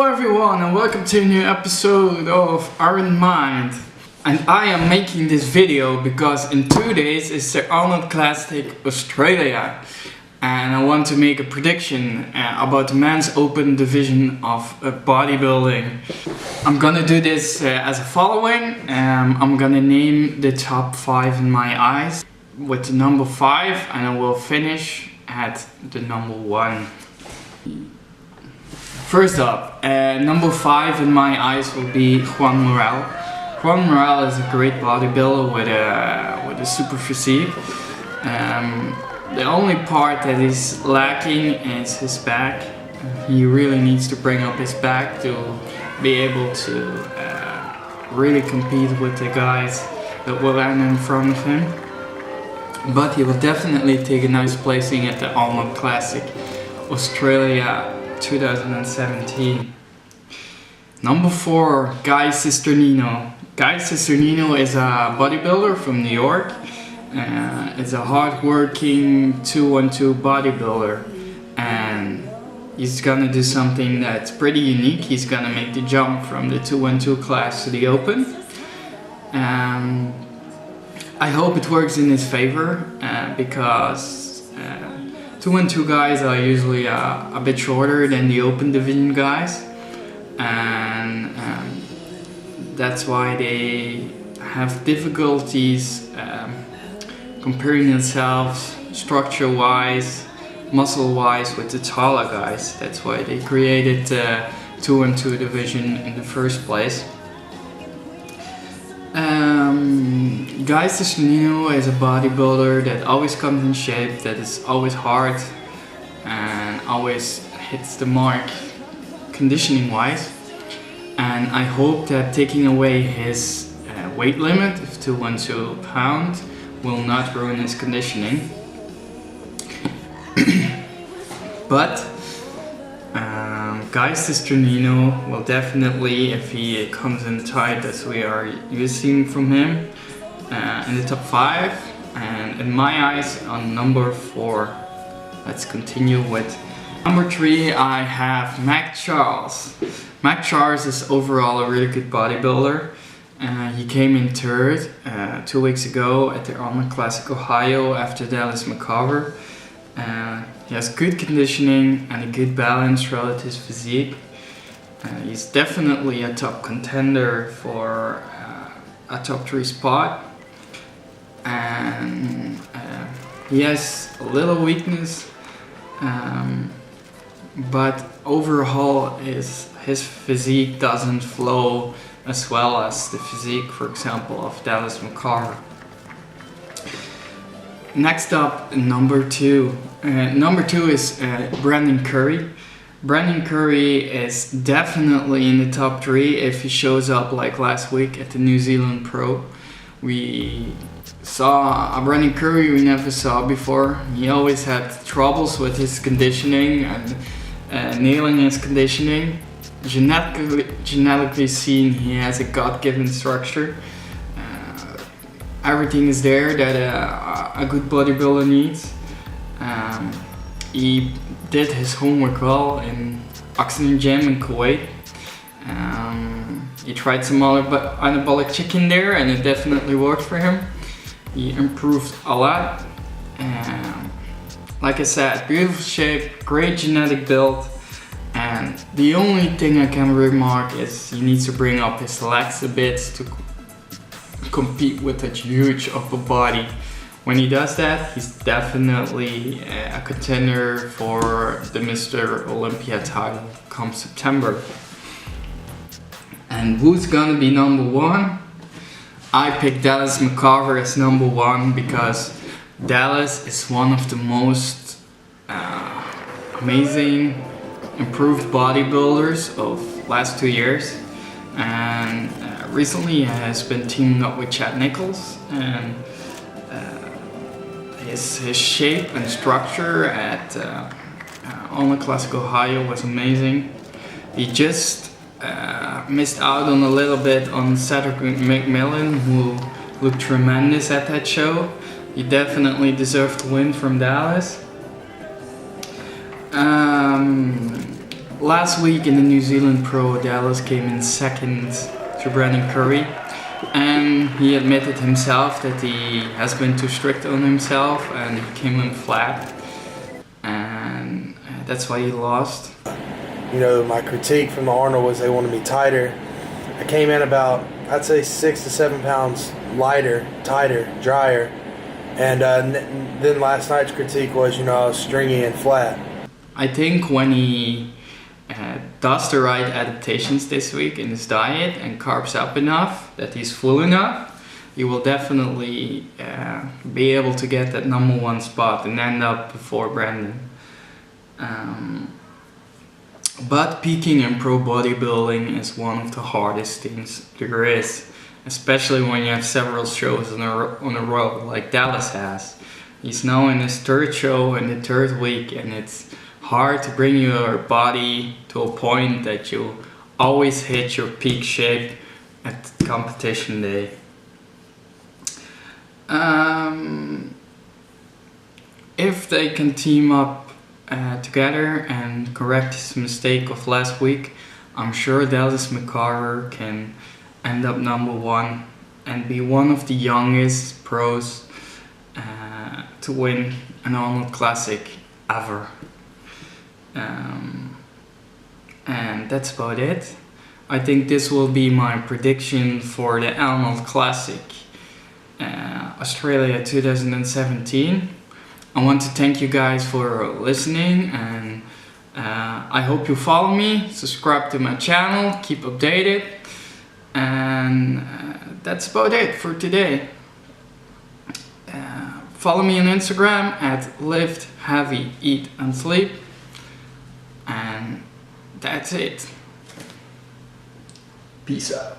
everyone and welcome to a new episode of Iron Mind. And I am making this video because in 2 days is the Arnold Classic Australia. And I want to make a prediction about the men's open division of bodybuilding. I'm gonna do this as a following. I'm gonna name the top 5 in my eyes with the number 5, and I will finish at the number 1. First up, number 5 in my eyes will be Juan Morel. Juan Morel is a great bodybuilder with a super physique. The only part that is lacking is his back. He really needs to bring up his back to be able to really compete with the guys that will land in front of him. But he will definitely take a nice placing at the Arnold Classic Australia 2017. Number 4, Cisternino. Cisternino is a bodybuilder from New York. It's a hard-working 2-1-2 bodybuilder, and he's gonna do something that's pretty unique. He's gonna make the jump from the 2-1-2 class to the open. I hope it works in his favor because 2-1-2 guys are usually a bit shorter than the open division guys, and that's why they have difficulties comparing themselves structure-wise, muscle-wise with the taller guys. That's why they created the 2-1-2 division in the first place. Cisternino is a bodybuilder that always comes in shape, that is always hard and always hits the mark conditioning-wise. And I hope that taking away his weight limit of 212 pounds will not ruin his conditioning. But Cisternino will definitely, if he comes in tight as we are using from him, in the top 5, and in my eyes on number 4. Let's continue with number 3. I have Mac Charles. Mac Charles is overall a really good bodybuilder. He came in 3rd 2 weeks ago at the Arnold Classic Ohio after Dallas McCarver. He has good conditioning and a good balance throughout his physique. He's definitely a top contender for a top 3 spot. And he has a little weakness, but overall his physique doesn't flow as well as the physique, for example, of Dallas McCarver. Next up, number 2. Number 2 is Brandon Curry. Brandon Curry is definitely in the top 3 if he shows up like last week at the New Zealand Pro. We saw a Brandon Curry we never saw before. He always had troubles with his conditioning and nailing his conditioning. Genetically seen, he has a God-given structure. Everything is there that a good bodybuilder needs. He did his homework well in Oxygen Gym in Kuwait. He tried some other anabolic chicken there, and it definitely worked for him. He improved a lot. Like I said, beautiful shape, great genetic build. And the only thing I can remark is he needs to bring up his legs a bit to compete with that huge upper body. When he does that, he's definitely a contender for the Mr. Olympia title come September. And who's gonna be number 1? I picked Dallas McCarver as number 1 because Dallas is one of the most amazing improved bodybuilders of last 2 years, and recently he has been teaming up with Chad Nichols, and his shape and structure at Arnold Classic Ohio was amazing. He just missed out on a little bit on Cedric McMillan, who looked tremendous at that show. He definitely deserved to win from Dallas. Last week in the New Zealand Pro, Dallas came in second to Brandon Curry, and he admitted himself that he has been too strict on himself and he came in flat, and that's why he lost. You know, my critique from the Arnold was they wanted me tighter. I came in about, I'd say 6 to 7 pounds lighter, tighter, drier, and then last night's critique was, you know, I was stringy and flat. I think when he does the right adaptations this week in his diet and carbs up enough, that he's full enough, he will definitely be able to get that #1 spot and end up before Brandon. But peaking in pro bodybuilding is one of the hardest things there is, especially when you have several shows on a row like Dallas has. He's now in his 3rd show in the 3rd week, and it's hard to bring your body to a point that you always hit your peak shape at competition day. If they can team up together and correct his mistake of last week, I'm sure Dallas McCarver can end up #1 and be one of the youngest pros to win an Arnold Classic ever. And that's about it. I think this will be my prediction for the Arnold Classic Australia 2017. I want to thank you guys for listening, and I hope you follow me, subscribe to my channel, keep updated, and that's about it for today. Follow me on Instagram at Lift, Heavy, Eat and Sleep, and that's it. Peace out.